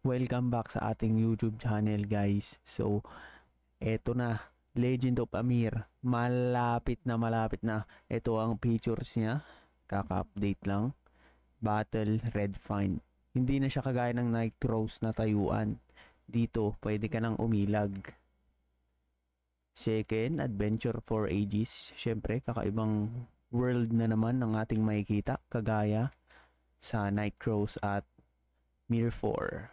Welcome back sa ating YouTube channel, guys. So, eto na, Legend of Amir. Malapit na. Ito ang features niya. Kaka-update lang. Battle Red Find. Hindi na siya kagaya ng Night Rose na tayuan. Dito, pwede ka nang umilag. Second, Adventure for Ages. Siyempre, kakaibang world na naman ng ating makikita. Kagaya sa Night Rose at Mir 4.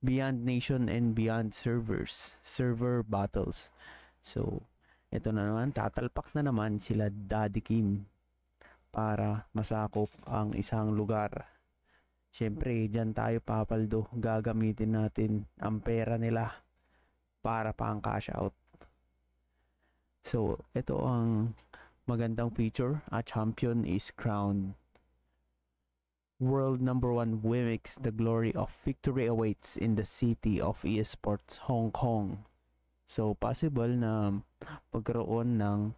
Beyond Nation and Beyond Servers, server battles. So, ito na naman, tatalpak na naman sila Daddy Kim para masakop ang isang lugar. Siyempre, dyan tayo papaldo, gagamitin natin ang pera nila para pang cash out. So, ito ang magandang feature, a champion is crowned. World number 1 Wimix, the glory of victory awaits in the city of esports Hong Kong. So possible na pagkaroon ng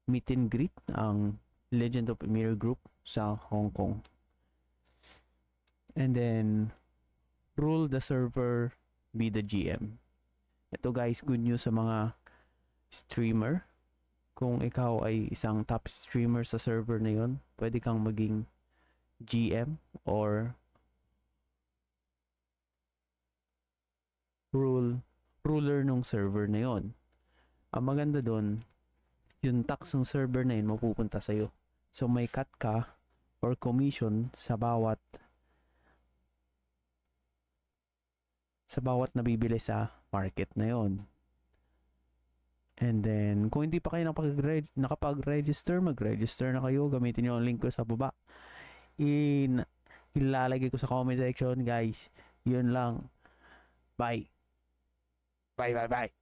meet and greet ang Legend of Amir group sa Hong Kong. And then rule the server, be the GM. Ito guys, good news sa mga streamer. Kung ikaw ay isang top streamer sa server na yon, pwede kang maging GM or ruler nung server na yon. Ang maganda doon, yung tax ng server na yun mapupunta sa'yo. So may cut ka or commission sa bawat nabibili sa market na yon. And then, kung hindi pa kayo nakapag-register, mag-register na kayo. Gamitin nyo ang link ko sa baba. Ilalagay ko sa comment section, guys. Yun lang. Bye. Bye.